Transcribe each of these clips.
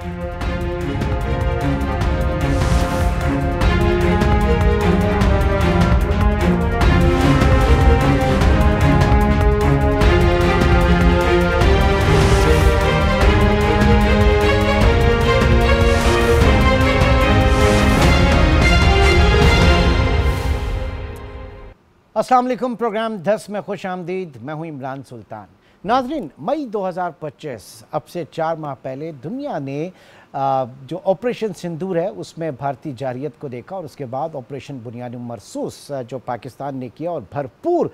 अस्सलाम वालेकुम। प्रोग्राम 10 में खुश आमदीद। मैं हूं इमरान सुल्तान। नाजरीन, मई 2025 अब से 4 माह पहले दुनिया ने जो ऑपरेशन सिंदूर है उसमें भारतीय जारियत को देखा और उसके बाद ऑपरेशन बुनियाद मरसूस जो पाकिस्तान ने किया और भरपूर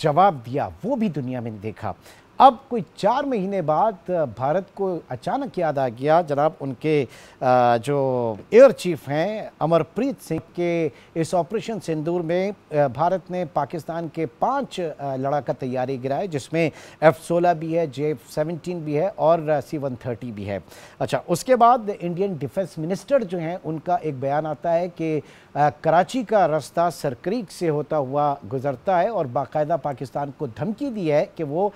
जवाब दिया, वो भी दुनिया में देखा। अब कोई 4 महीने बाद भारत को अचानक याद आ गया, जनाब उनके जो एयर चीफ हैं अमरप्रीत सिंह के इस ऑपरेशन सिंदूर में भारत ने पाकिस्तान के 5 लड़ाका तैयारी गिराए, जिसमें F-16 भी है, J-17 भी है और C-130 भी है। अच्छा, उसके बाद इंडियन डिफेंस मिनिस्टर जो हैं उनका एक बयान आता है कि कराची का रास्ता सरक्रीक से होता हुआ गुजरता है और बाकायदा पाकिस्तान को धमकी दी है कि वो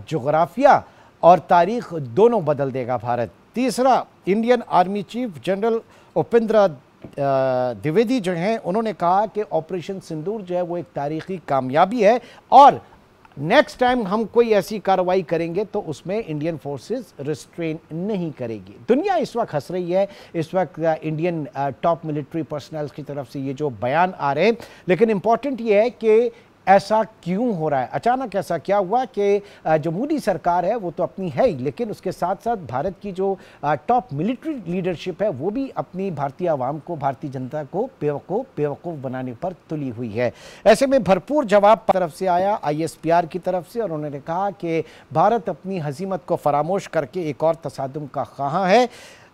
जोग्राफिया और तारीख दोनों बदल देगा भारत। तीसरा, Indian army chief general Upendra Dwivedi जो हैं उन्होंने कहा कि ऑपरेशन सिंदूर जो है वो एक तारीखी कामयाबी है और नेक्स्ट टाइम हम कोई ऐसी कार्रवाई करेंगे तो उसमें इंडियन फोर्सेस रिस्ट्रेन नहीं करेगी। दुनिया इस वक्त हंस रही है, इस वक्त इंडियन टॉप मिलिट्री पर्सनल की तरफ से ये जो बयान आ रहे हैं, लेकिन इंपॉर्टेंट ये है कि ऐसा क्यों हो रहा है, अचानक ऐसा क्या हुआ कि जो मोदी सरकार है वो तो अपनी है ही, लेकिन उसके साथ साथ भारत की जो टॉप मिलिट्री लीडरशिप है वो भी अपनी भारतीय आवाम को, भारतीय जनता को बेवकूफ़ बनाने पर तुली हुई है। ऐसे में भरपूर जवाब तरफ से आया ISPR की तरफ से और उन्होंने कहा कि भारत अपनी हजीमत को फरामोश करके एक और तसादुम का ख्वाह है।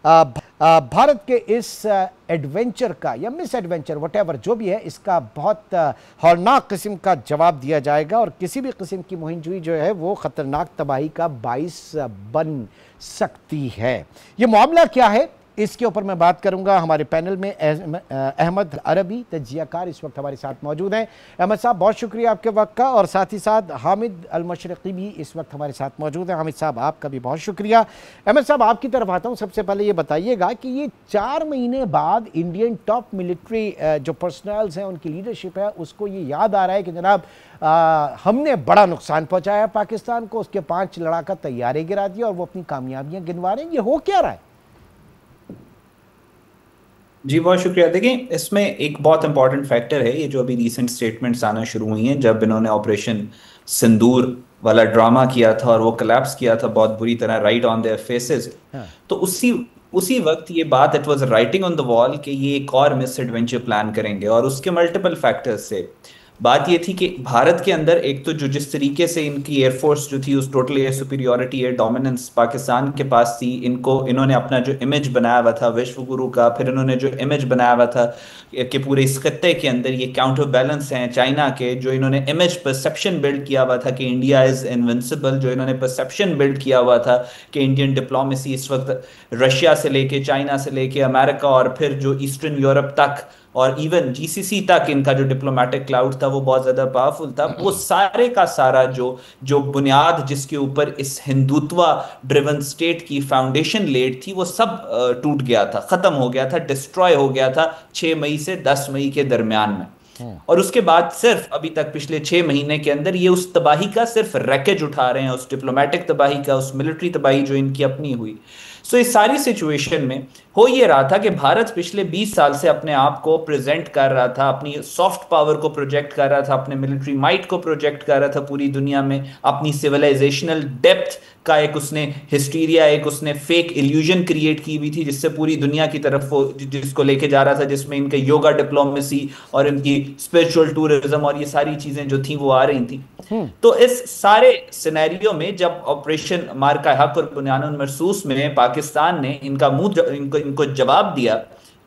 भारत के इस एडवेंचर का या मिस एडवेंचर वटेवर जो भी है, इसका बहुत हौलनाक किस्म का जवाब दिया जाएगा और किसी भी किस्म की मुहिमजुई जो है वो ख़तरनाक तबाही का बाइस बन सकती है। ये मामला क्या है, इसके ऊपर मैं बात करूंगा। हमारे पैनल में अहमद अरबी तजियाकार इस वक्त हमारे साथ मौजूद हैं। अहमद साहब, बहुत शुक्रिया आपके वक्त का, और साथ ही साथ हामिद अल मशरक़ी भी इस वक्त हमारे साथ मौजूद हैं। हामिद साहब, आपका भी बहुत शुक्रिया। अहमद साहब, आपकी तरफ आता हूं। सबसे पहले ये बताइएगा कि ये 4 महीने बाद इंडियन टॉप मिलिट्री जो पर्सनल्स हैं, उनकी लीडरशिप है, उसको ये याद आ रहा है कि जनाब हमने बड़ा नुकसान पहुँचाया पाकिस्तान को, उसके 5 लड़ाका तैयारे गिरा दिया और वो अपनी कामयाबियाँ गिनवा रहे हैं। ये हो क्या रहा है? जी बहुत शुक्रिया। देखिए, इसमें एक बहुत इंपॉर्टेंट फैक्टर है, ये जो अभी रिसेंट स्टेटमेंट्स आना शुरू हुई हैं, जब इन्होंने ऑपरेशन सिंदूर वाला ड्रामा किया था और वो कोलैप्स किया था बहुत बुरी तरह राइट ऑन देयर फेसेस, तो उसी वक्त ये बात, it was writing on the wall कि ये एक और मिस एडवेंचर प्लान करेंगे। और उसके मल्टीपल फैक्टर्स से बात ये थी कि भारत के अंदर एक तो जो जिस तरीके से इनकी एयरफोर्स जो थी, उस total air superiority, air dominance Pakistan के पास थी, इन्होंने अपना जो इमेज बनाया हुआ था विश्व गुरु का, फिर इन्होंने जो इमेज बनाया हुआ था कि पूरे इस खत्ते के अंदर ये काउंटर बैलेंस हैं चाइना के, जो इन्होंने इमेज परसेप्शन बिल्ड किया हुआ था कि इंडिया इज इनविंसिबल, जो इन्होंने परसेप्शन बिल्ड किया हुआ था कि इंडियन डिप्लोमेसी इस वक्त रशिया से लेके, चाइना से लेके, अमेरिका और फिर जो ईस्टर्न यूरोप तक और इवन GCC तक इनका जो डिप्लोमेटिक क्लाउड था वो बहुत ज्यादा पावरफुल था। वो सारे का सारा जो बुनियाद जिसके ऊपर इस हिंदुत्वा ड्रिवन स्टेट की फाउंडेशन लेड थी, वो सब टूट गया था, खत्म हो गया था, डिस्ट्रॉय हो गया था 6 मई से 10 मई के दरमियान में। और उसके बाद सिर्फ अभी तक पिछले 6 महीने के अंदर ये उस तबाही का सिर्फ रैकेज उठा रहे हैं, उस डिप्लोमेटिक तबाही का, उस मिलिट्री तबाही जो इनकी अपनी हुई। सो इस सारी सिचुएशन में हो ये रहा था कि भारत पिछले 20 साल से अपने आप को प्रेजेंट कर रहा था, अपनी सॉफ्ट पावर को प्रोजेक्ट कर रहा था, अपने मिलिट्री माइट को प्रोजेक्ट कर रहा था पूरी दुनिया में, अपनी सिविलाइजेशनल डेप्थ का एक उसने हिस्टीरिया, एक उसने फेक इल्यूजन क्रिएट की हुई थी, जिससे पूरी दुनिया की तरफ वो जिसको लेके जा रहा था, जिसमें इनके योगा डिप्लोमेसी और इनकी स्पिरिचुअल टूरिज्म और ये सारी चीजें जो थी वो आ रही थी। तो इस सारे सिनेरियो में जब ऑपरेशन मार्का हक और बुनियाद मरसूस में पाकिस्तान ने इनको जवाब दिया,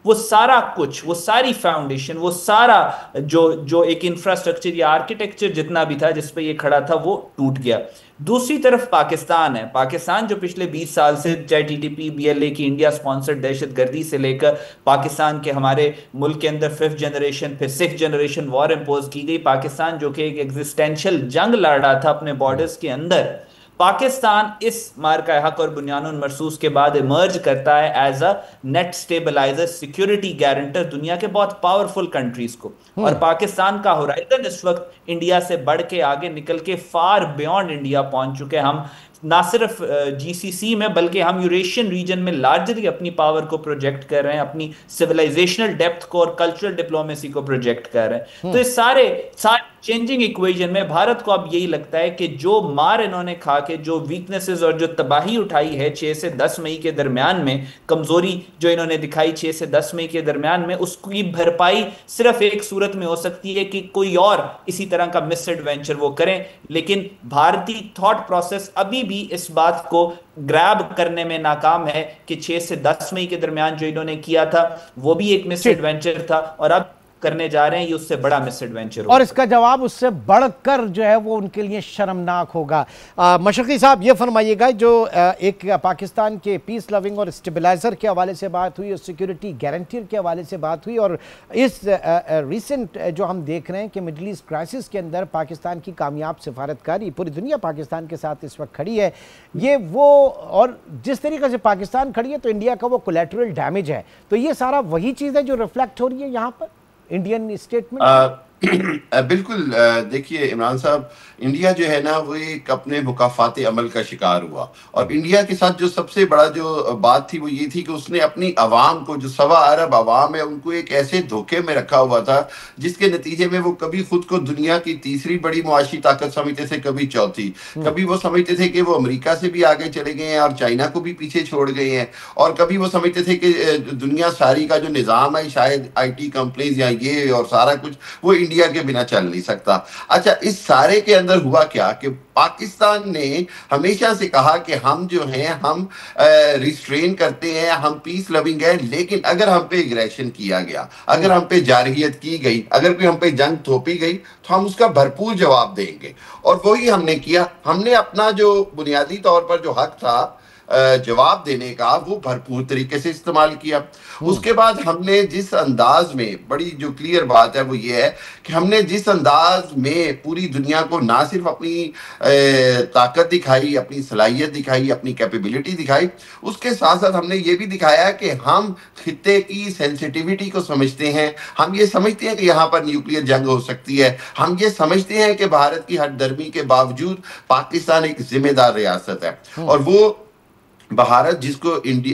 वो सारा कुछ, वो सारी फाउंडेशन, वो सारा जो एक इंफ्रास्ट्रक्चर या आर्किटेक्चर जितना भी था जिस पे ये खड़ा था, वो टूट गया। दूसरी तरफ पाकिस्तान है, पाकिस्तान जो पिछले 20 साल से चाहे TTP BLA की इंडिया स्पॉन्सर्ड दहशतगर्दी से लेकर पाकिस्तान के हमारे मुल्क के अंदर 5th जनरेशन फिर 6th जनरेशन वॉर इम्पोज की गई, पाकिस्तान जो कि एक एग्जिस्टेंशियल जंग लड़ रहा था अपने बॉर्डर्स के अंदर, पाकिस्तान इस मार्का हक और बुनियानुल मरसूस के बाद इमर्ज करता है as a net stabiliser, security guarantor दुनिया के बहुत पावरफुल कंट्रीज को। और पाकिस्तान का होराइजन इस वक्त इंडिया से बढ़ के आगे निकल के फार बियॉन्ड इंडिया पहुंच चुके हैं। हम ना सिर्फ जीसीसी में बल्कि हम यूरेशियन रीजन में लार्जली अपनी पावर को प्रोजेक्ट कर रहे हैं, अपनी सिविलाइजेशनल डेप्थ को और कल्चरल डिप्लोमेसी को प्रोजेक्ट कर रहे हैं। तो इस सारे चेंजिंग इक्वेशन में भारत को अब यही लगता है कि जो मार इन्होंने खा के, जो वीकनेसेस और जो तबाही उठाई है 6 से 10 मई के दरमियान में, कमजोरी जो इन्होंने दिखाई 6 से 10 मई के दरमियान में, उसकी भरपाई सिर्फ एक सूरत में हो सकती है कि कोई और इसी तरह का मिस एडवेंचर वो करें। लेकिन भारतीय थॉट प्रोसेस अभी भी इस बात को ग्रैब करने में नाकाम है कि 6 से 10 मई के दरमियान जो इन्होंने किया था वो भी एक मिस एडवेंचर था, और अब करने जा रहे हैं ये उससे बड़ा मिस एडवेंचर और इसका जवाब उससे बढ़कर जो है वो उनके लिए शर्मनाक होगा। मशरकी साहब ये फरमाइएगा, जो एक पाकिस्तान के पीस लविंग और स्टेबलाइजर के हवाले से बात हुई और सिक्योरिटी गारंटी के हवाले से बात हुई, और इस रिसेंट जो हम देख रहे हैं कि मिडिल ईस्ट क्राइसिस के अंदर पाकिस्तान की कामयाब सिफारतकारी, पूरी दुनिया पाकिस्तान के साथ इस वक्त खड़ी है, ये वो, और जिस तरीके से पाकिस्तान खड़ी है तो इंडिया का वो कोलैटरल डैमेज है, तो ये सारा वही चीज़ है जो रिफ्लेक्ट हो रही है यहाँ पर इंडियन स्टेटमेंट। बिल्कुल। देखिए इमरान साहब, इंडिया जो है ना वो एक अपने मुकाफाती अमल का शिकार हुआ, और इंडिया के साथ जो सबसे बड़ा जो बात थी वो ये थी कि उसने अपनी आवाम को, जो 1.25 अरब आवाम है, उनको एक ऐसे धोखे में रखा हुआ था जिसके नतीजे में वो कभी खुद को दुनिया की तीसरी बड़ी मुआशी ताकत समझते थे, कभी चौथी, कभी वो समझते थे कि वो अमेरिका से भी आगे चले गए हैं और चाइना को भी पीछे छोड़ गए हैं, और कभी वो समझते थे कि दुनिया सारी का जो निज़ाम है शायद IT कंपनीज या ये और सारा कुछ वो इंडिया के बिना चल नहीं सकता। अच्छा, इस सारे के अंदर हुआ क्या कि पाकिस्तान ने हमेशा से कहा कि हम जो हैं हम रिस्ट्रेन करते हैं, हम पीस लविंग है, लेकिन अगर हम पे एग्रेशन किया गया, अगर हम पे जारहियत की गई, अगर कोई हम पे जंग थोपी गई तो हम उसका भरपूर जवाब देंगे। और वही हमने किया। हमने अपना जो बुनियादी तौर पर जो हक था जवाब देने का वो भरपूर तरीके से इस्तेमाल किया। उसके बाद हमने जिस अंदाज में, बड़ी जो क्लियर बात है वो ये है कि हमने जिस अंदाज में पूरी दुनिया को ना सिर्फ अपनी ताकत दिखाई, अपनी सलाहियत दिखाई, अपनी कैपेबिलिटी दिखाई, उसके साथ साथ हमने ये भी दिखाया कि हम खित्ते की सेंसिटिविटी को समझते हैं। हम ये समझते हैं कि यहाँ पर न्यूक्लियर जंग हो सकती है। हम ये समझते हैं कि भारत की हठधर्मी के बावजूद पाकिस्तान एक जिम्मेदार रियासत है, और वो भारत जिसको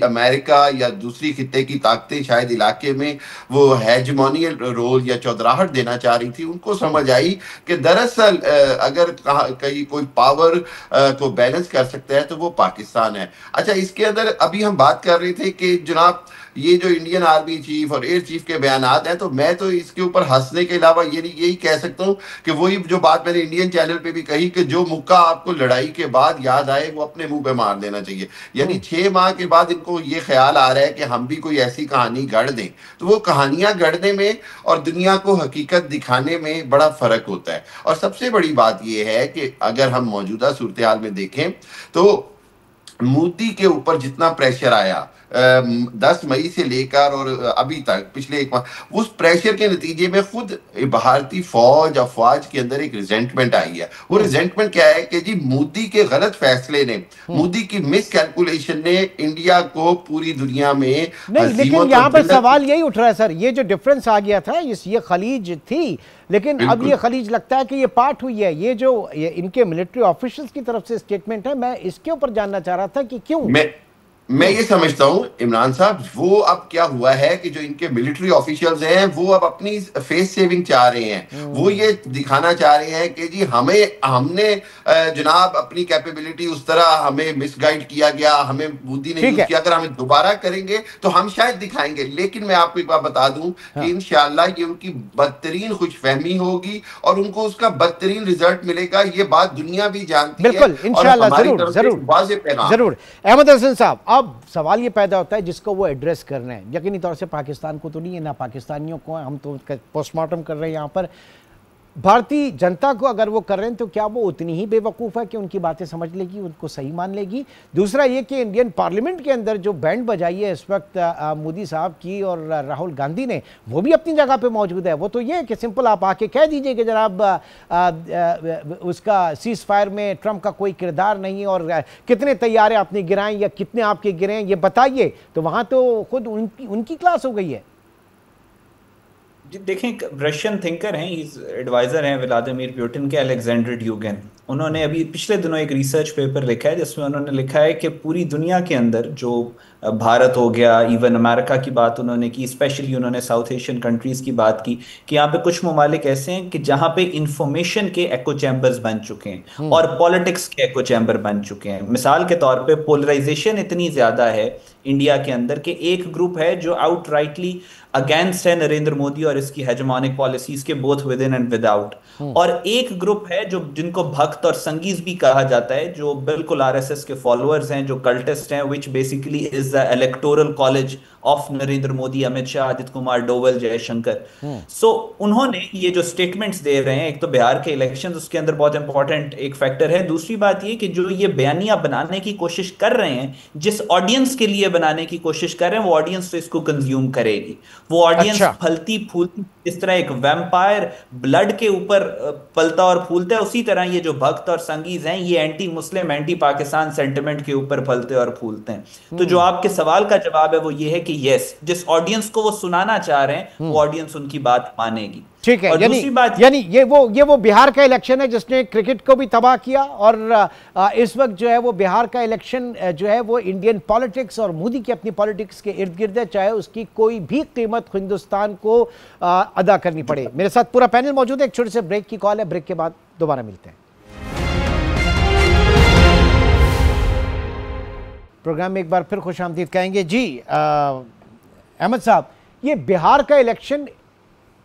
अमेरिका या दूसरी खित्ते की ताकतें शायद इलाके में वो हेजमोनियल रोल या चौधराहट देना चाह रही थी, उनको समझ आई कि दरअसल अगर कहीं कोई पावर को बैलेंस कर सकता है तो वो पाकिस्तान है। अच्छा, इसके अंदर अभी हम बात कर रहे थे कि जनाब ये जो इंडियन आर्मी चीफ और एयर चीफ के बयानात हैं, तो मैं तो इसके ऊपर हंसने के अलावा यही कह सकता हूँ कि वही जो बात मैंने इंडियन चैनल पे भी कही कि जो मुक्का आपको लड़ाई के बाद याद आए वो अपने मुंह पे मार देना चाहिए। यानी 6 माह के बाद इनको ये ख्याल आ रहा है कि हम भी कोई ऐसी कहानी गढ़ दें, तो वो कहानियां गढ़ने में और दुनिया को हकीकत दिखाने में बड़ा फर्क होता है। और सबसे बड़ी बात यह है कि अगर हम मौजूदा सूरत हाल में देखें तो मोदी के ऊपर जितना प्रेशर आया 10 मई से लेकर और अभी तक पिछले 1 माह, उस प्रेशर के नतीजे में खुद भारतीय फौज, अफवाज के अंदर एक रिजेंटमेंट आई है। वो रिजेंटमेंट क्या है कि जी मोदी के गलत फैसले ने, मोदी की मिस कैलकुलेशन ने इंडिया को पूरी दुनिया में नहीं, लेकिन यहाँ पर सवाल यही उठ रहा है सर, ये जो डिफरेंस आ गया था, ये खलीज थी, लेकिन अब ये खलीज लगता है कि ये पार्ट हुई है। ये जो इनके मिलिट्री ऑफिशियल्स की तरफ से स्टेटमेंट है, मैं इसके ऊपर जानना चाह रहा था कि क्यों। मैं ये समझता हूं इमरान साहब, वो अब क्या हुआ है कि जो इनके मिलिट्री ऑफिशियल्स हैं वो अब अपनी फेस सेविंग चाह रहे हैं। वो ये दिखाना चाह रहे हैं कि जी हमने जनाब अपनी कैपेबिलिटी उस तरह हमें मिसगाइड किया गया, हमें बुद्धि ने यूज किया, अगर हमें दोबारा करेंगे तो हम शायद दिखाएंगे। लेकिन मैं आपको एक बात बता दूं कि इंशाअल्लाह ये उनकी बदतरीन खुशफहमी होगी और उनको उसका बदतरीन रिजल्ट मिलेगा। ये बात दुनिया भी जानती है। बिल्कुल, इंशाअल्लाह, जरूर। अहमद हसन साहब, अब सवाल ये पैदा होता है जिसको वो एड्रेस कर रहे हैं, यकीनी तौर से पाकिस्तान को तो नहीं है, ना पाकिस्तानियों को है, हम तो पोस्टमार्टम कर रहे हैं यहाँ पर। भारतीय जनता को अगर वो कर रहे हैं तो क्या वो उतनी ही बेवकूफ़ है कि उनकी बातें समझ लेगी, उनको सही मान लेगी? दूसरा ये कि इंडियन पार्लियामेंट के अंदर जो बैंड बजाई है इस वक्त मोदी साहब की और राहुल गांधी ने, वो भी अपनी जगह पे मौजूद है। वो तो ये है कि सिंपल आप आके कह दीजिए कि जनाब उसका सीज फायर में ट्रंप का कोई किरदार नहीं है और कितने तैयारे आपने गिराएं या कितने आपके गिरे ये बताइए, तो वहाँ तो खुद उनकी क्लास हो गई है। देखें, रशियन थिंकर हैं, एडवाइजर हैं व्लादिमीर पुतिन के, अलेक्जेंडर ड्यूगिन। उन्होंने अभी पिछले दिनों एक रिसर्च पेपर लिखा है जिसमें उन्होंने लिखा है कि पूरी दुनिया के अंदर जो भारत हो गया, इवन अमेरिका की बात उन्होंने की, स्पेशली उन्होंने साउथ एशियन कंट्रीज की बात की कि यहाँ पे कुछ ममालिक ऐसे हैं कि जहाँ पे इंफॉर्मेशन के एको चैम्बर्स बन चुके हैं और पॉलिटिक्स के एको चैम्बर बन चुके हैं। मिसाल के तौर पे पोलराइजेशन इतनी ज्यादा है इंडिया के अंदर कि एक ग्रुप है जो आउटराइटली अगेंस्ट है नरेंद्र मोदी और इसकी हेजेमोनिक पॉलिसीज के, both with in and without, और एक ग्रुप है जो जिनको भक्त और संगीज भी कहा जाता है, जो बिल्कुल आरएसएस के फॉलोअर्स हैं, जो कल्टिस्ट हैं, which basically is the electoral college of Narendra Modi, Amit Shah, Aditya Kumar, Doval, Jaishankar. So उन्होंने ये जो स्टेटमेंट्स दे रहे हैं, एक तो बिहार के इलेक्शंस, उसके अंदर बहुत इंपॉर्टेंट एक फैक्टर है। दूसरी बात ये कि जो ये बयानियां बनाने की कोशिश कर रहे हैं, जिस ऑडियंस के लिए बनाने की कोशिश कर रहे हैं, वो ऑडियंस तो इसको कंज्यूम करेगी। वो ऑडियंस फलती फूलती, इस तरह एक वैम्पायर ब्लड के ऊपर पलता और फूलता है, उसी तरह ये जो भक्त और संगीज हैं ये anti Muslim, anti Pakistan sentiment के ऊपर फलते और फूलते हैं। तो जो आपके सवाल का जवाब है वो ये है कि यस, जिस ऑडियंस को वो सुनाना चाह रहे हैं वो ऑडियंस उनकी बात मानेगी। ठीक है, यानी ये वो बिहार का इलेक्शन है जिसने क्रिकेट को भी तबाह किया, और इस वक्त जो है वो बिहार का इलेक्शन जो है वो इंडियन पॉलिटिक्स और मोदी की अपनी पॉलिटिक्स के इर्द गिर्द है, चाहे उसकी कोई भी कीमत हिंदुस्तान को अदा करनी पड़े। मेरे साथ पूरा पैनल मौजूद है, एक छोटे से ब्रेक की कॉल है, ब्रेक के बाद दोबारा मिलते हैं। प्रोग्राम में एक बार फिर खुश आमदीद कहेंगे जी। अहमद साहब, ये बिहार का इलेक्शन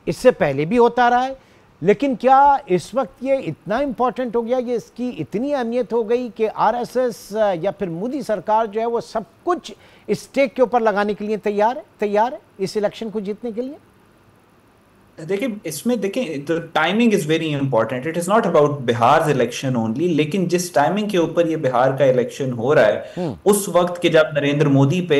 इससे पहले भी होता रहा है, लेकिन क्या इस वक्त ये इतना इंपॉर्टेंट हो गया, ये इसकी इतनी अहमियत हो गई कि आरएसएस या फिर मोदी सरकार जो है वो सब कुछ इस स्टेक के ऊपर लगाने के लिए तैयार है इस इलेक्शन को जीतने के लिए? देखिए, इसमें देखें तो timing is very important. It is not about Bihar election only, लेकिन जिस टाइमिंग के ऊपर ये बिहार का इलेक्शन हो रहा है उस वक्त के जब नरेंद्र मोदी पे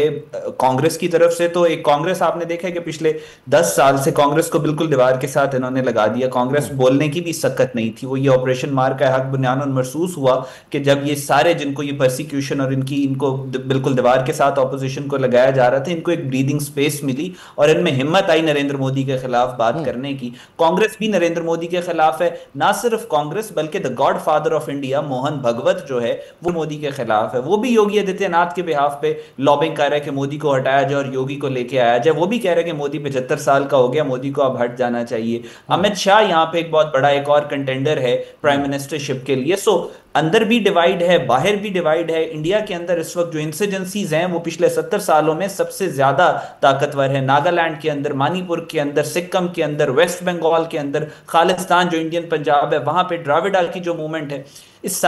कांग्रेस की तरफ से, तो एक कांग्रेस आपने देखा है कि पिछले 10 साल से कांग्रेस को बिल्कुल दीवार के साथ इन्होंने लगा दिया। कांग्रेस बोलने की भी सकत नहीं थी। वो ये ऑपरेशन मार का हक बुनियादन महसूस हुआ कि जब ये सारे जिनको ये परसिक्यूशन और इनको बिल्कुल दीवार के साथ ऑपोजिशन को लगाया जा रहा था, इनको एक ब्रीदिंग स्पेस मिली और इनमें हिम्मत आई नरेंद्र मोदी के खिलाफ बात करने की। कांग्रेस भी नरेंद्र मोदी के खिलाफ है, ना सिर्फ कांग्रेस बल्कि the godfather of India Mohan Bhagwat जो है वो मोदी के खिलाफ है। वो भी योगी आदित्यनाथ के बिहाफ पे लॉबिंग कर रहा है कि मोदी को हटाया जाए और योगी को लेके आया जाए। वो भी कह रहे हैं कि मोदी 75 साल का हो गया, मोदी को अब हट जाना चाहिए। अमित शाह यहाँ पे एक बहुत बड़ा एक और कंटेंडर है प्राइम मिनिस्टरशिप के लिए। सो अंदर भी डिवाइड है, बाहर भी डिवाइड है। इंडिया के अंदर इस वक्त जो इंसर्जेंसीज हैं वो पिछले 70 सालों में सबसे ज्यादा ताकतवर है। नागालैंड के अंदर, मणिपुर के अंदर, सिक्किम के अंदर, वेस्ट बंगाल के अंदर, खालिस्तान जो इंडियन पंजाब है वहां पे द्राविड़ा की जो मूवमेंट है, इस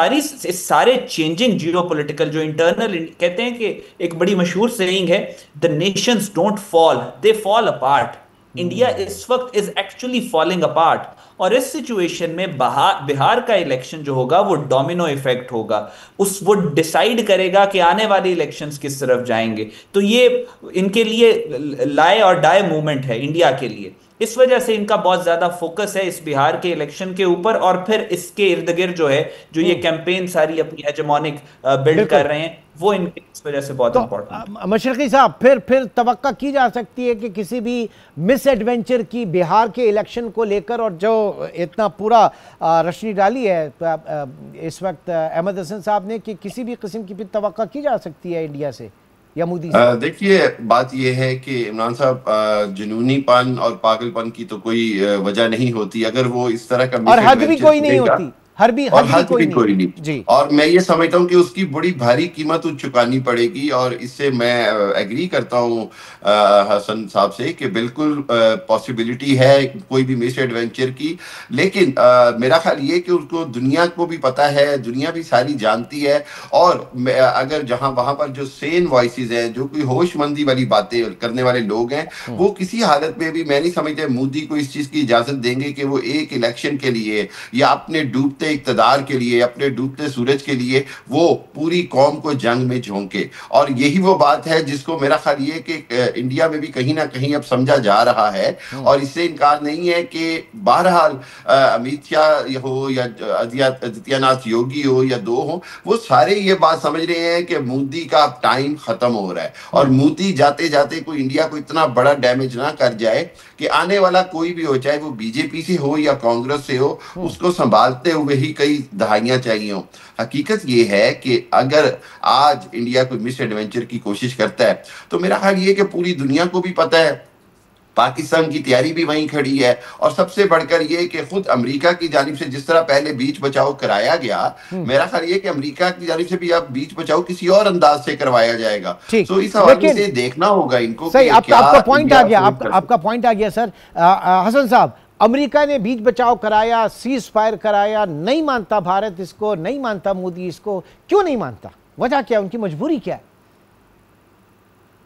सारे चेंजिंग जियोपॉलिटिकल जो इंटरनल, कहते हैं कि एक बड़ी मशहूर सेइंग है, the Nations don't fall, they fall apart. India इस वक्त इज एक्चुअली फॉलिंग अपार्ट, और इस सिचुएशन में बिहार का इलेक्शन जो होगा वो डोमिनो इफेक्ट होगा। वो डिसाइड करेगा कि आने वाले इलेक्शंस किस तरफ जाएंगे। तो ये इनके लिए लाए और डाई मूवमेंट है इंडिया के लिए। इस वजह से इनका बहुत ज्यादा फोकस है इस बिहार के इलेक्शन के ऊपर, और फिर इसके इर्द गिर्द जो है जो ये कैंपेन सारी अपनी हेजेमोनिक बिल्ड कर रहे हैं वो इनके इस वजह से बहुत इंपॉर्टेंट। मशरकी साहब, फिर तवक्का की जा सकती है कि किसी भी मिस एडवेंचर की बिहार के इलेक्शन को लेकर, और जो इतना पूरा रश्मि डाली है इस वक्त अहमद हसन साहब ने, कि किसी भी किस्म की तवक्का की जा सकती है इंडिया से या मोदी से? देखिए, बात यह है कि इमरान साहब, जुनूनीपन और पागलपन की तो कोई वजह नहीं होती। अगर वो इस तरह का और हद भी कोई नहीं होती, और हद भी कोई नहीं जी। और मैं ये समझता हूँ कि उसकी बड़ी भारी कीमत चुकानी पड़ेगी। और इससे मैं एग्री करता हूँ हसन साहब से कि बिल्कुल पॉसिबिलिटी है कोई भी मिस एडवेंचर की। लेकिन मेरा ख्याल ये कि उसको दुनिया को भी पता है, दुनिया भी सारी जानती है। और अगर जहां वहां पर जो सेन वॉइसेस हैं, जो कोई होशमंदी वाली बातें करने वाले लोग हैं, वो किसी हालत में भी मैं नहीं समझता मोदी को इस चीज की इजाजत देंगे कि वो एक इलेक्शन के लिए या अपने डूबते इक्तदार के लिए, अपने डूबते सूरज के लिए वो पूरी कौम को जंग में झोंके। और यही वो बात है जिसको मेरा ख्याल ये कि इंडिया में भी कहीं ना कहीं अब समझा जा रहा है। और इससे इनकार नहीं है कि बहरहाल अमित शाह हो या आदित्यनाथ योगी हो या दो हो, वो सारे ये बात समझ रहे हैं कि मोदी का अब टाइम खत्म हो रहा है। और मोदी जाते जाते कोई इंडिया को इतना बड़ा डैमेज ना कर जाए कि आने वाला कोई भी हो, चाहे वो बीजेपी से हो या कांग्रेस से हो, उसको संभालते हुए ही कई दहाइयां चाहिए हो। हकीकत ये है कि अगर आज इंडिया कोई मिस एडवेंचर की कोशिश करता है तो मेरा ख्याल ये कि पूरी दुनिया को भी पता है, पाकिस्तान की तैयारी भी वहीं खड़ी है। और सबसे बढ़कर ये कि खुद अमेरिका की जानिब से जिस तरह पहले बीच बचाओ कराया गया, मेरा ख्याल ये कि अमेरिका की जानिब से भी अब बीच बचाओ किसी और अंदाज से करवाया जाएगा। तो इस हवाले से देखना होगा इनको। सही, आपका पॉइंट आ गया, आपका पॉइंट आ गया सर। हसन साहब, अमेरिका ने बीच बचाव कराया, सीज फायर कराया, नहीं मानता भारत इसको, नहीं मानता मोदी इसको, क्यों नहीं मानता? वजह क्या, उनकी मजबूरी क्या है?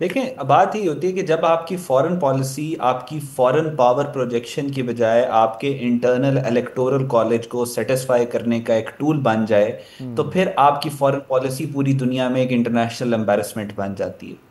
देखें, बात ही होती है कि जब आपकी फॉरेन पॉलिसी आपकी फॉरेन पावर प्रोजेक्शन की बजाय आपके इंटरनल इलेक्टोरल कॉलेज को सेटिस्फाई करने का एक टूल बन जाए, तो फिर आपकी फॉरेन पॉलिसी पूरी दुनिया में एक इंटरनेशनल एम्बैरेसमेंट बन जाती है।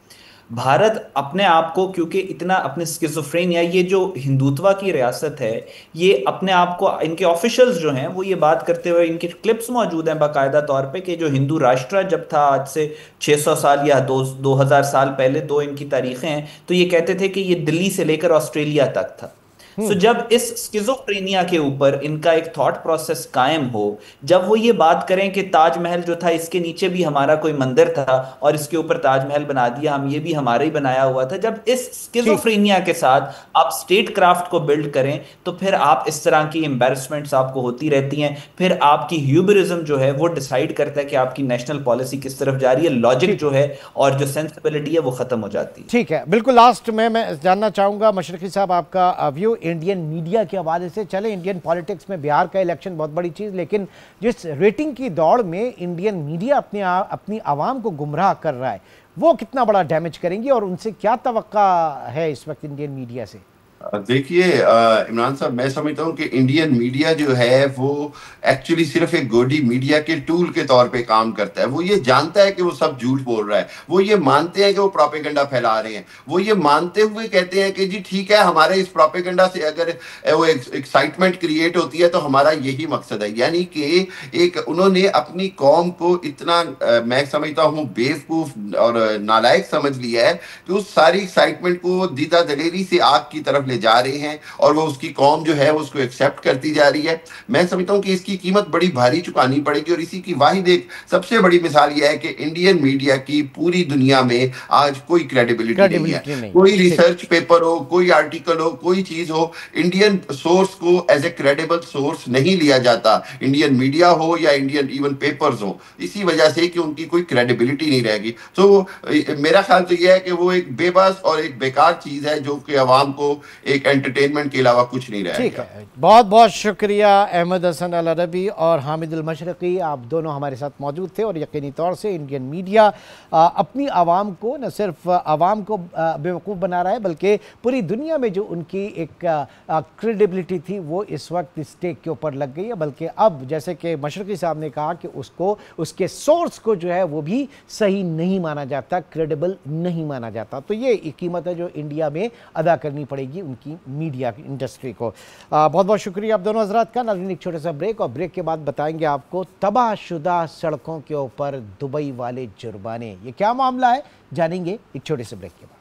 भारत अपने आप को, क्योंकि इतना अपने स्किज़ोफ्रेनिया, ये जो हिंदुत्वा की रियासत है, ये अपने आप को, इनके ऑफिशियल्स जो हैं वो ये बात करते हुए, इनके क्लिप्स मौजूद हैं बाकायदा तौर पे, कि जो हिंदू राष्ट्र जब था आज से 600 साल या 2000 साल पहले, दो इनकी तारीखें हैं, तो ये कहते थे कि ये दिल्ली से लेकर ऑस्ट्रेलिया तक था। सो जब इस स्किज़ोफ्रेनिया के ऊपर इनका एक थॉट प्रोसेस कायम हो, जब वो ये बात करें कि ताजमहल जो था इसके नीचे भी हमारा कोई मंदिर था और इसके ऊपर ताजमहल बना दिया, हम ये भी हमारा ही बनाया हुआ था, जब इस स्किज़ोफ्रेनिया के साथ आप स्टेट क्राफ्ट को बिल्ड करें, तो फिर आप इस तरह की एम्बैरेसमेंट्स आपको होती रहती हैं। फिर आपकी ह्यूबरिज्म जो है वो डिसाइड करता है कि आपकी नेशनल पॉलिसी किस तरफ जा रही है, लॉजिक जो है और जो सेंसिबिलिटी है वो खत्म हो जाती है। ठीक है, बिल्कुल। लास्ट में मैं जानना चाहूंगा मशरकी साहब आपका व्यू इंडियन मीडिया के हवाले से। चले, इंडियन पॉलिटिक्स में बिहार का इलेक्शन बहुत बड़ी चीज, लेकिन जिस रेटिंग की दौड़ में इंडियन मीडिया अपनी आवाम को गुमराह कर रहा है, वो कितना बड़ा डैमेज करेंगी और उनसे क्या तवक्का है इस वक्त इंडियन मीडिया से? देखिए इमरान साहब, मैं समझता हूँ कि इंडियन मीडिया जो है वो एक्चुअली सिर्फ एक गोडी मीडिया के टूल के तौर पे काम करता है। वो ये जानता है कि वो सब झूठ बोल रहा है, वो ये मानते हैं कि वो प्रोपेगेंडा फैला रहे हैं, वो ये मानते हुए कहते हैं कि जी ठीक है, हमारे इस प्रोपेगेंडा से अगर वो एक्साइटमेंट क्रिएट होती है तो हमारा यही मकसद है। यानी कि एक उन्होंने अपनी कौम को इतना मैं समझता हूँ बेवकूफ और नालायक समझ लिया है कि उस सारी एक्साइटमेंट को दीदा दलेरी से आग की तरफ ले जा रहे हैं और वो उसकी कौम जो है उसको एक्सेप्ट करती जा रही है। मैं समझता हूं कि इसकी कीमत बड़ी भारी चुकानी पड़ेगी। और इसी की वाहिद एक सबसे बड़ी मिसाल यह है कि इंडियन मीडिया की पूरी दुनिया में आज कोई क्रेडिबिलिटी नहीं है। कोई रिसर्च पेपर हो, कोई आर्टिकल हो, कोई चीज हो, इंडियन सोर्स को एज ए क्रेडिबल सोर्स नहीं लिया जाता, इंडियन मीडिया हो या इंडियन इवन पेपर्स हो, इसी वजह से कि उनकी कोई क्रेडिबिलिटी नहीं रहेगी। तो मेरा ख्याल तो यह है कि वो एक बेबस और एक बेकार चीज है जो कि अवाम को एक एंटरटेनमेंट के अलावा कुछ नहीं रहेगा। ठीक है, बहुत बहुत शुक्रिया अहमद हसन अल अरबी और हामिद अल मशरकी, आप दोनों हमारे साथ मौजूद थे। और यकीनी तौर से इंडियन मीडिया अपनी आवाम को, न सिर्फ आवाम को बेवकूफ़ बना रहा है, बल्कि पूरी दुनिया में जो उनकी एक क्रेडिबिलिटी थी वो इस वक्त स्टेक के ऊपर लग गई है। बल्कि अब जैसे कि मशरकी साहब ने कहा कि उसको, उसके सोर्स को जो है वो भी सही नहीं माना जाता, क्रेडिबल नहीं माना जाता। तो ये कीमत है जो इंडिया में अदा करनी पड़ेगी उनकी मीडिया इंडस्ट्री को। बहुत बहुत शुक्रिया आप दोनों हजरात का। नाज़रीन, एक छोटा सा ब्रेक, और ब्रेक के बाद बताएंगे आपको तबाहशुदा सड़कों के ऊपर दुबई वाले जुर्माने, ये क्या मामला है, जानेंगे एक छोटे से ब्रेक के बाद।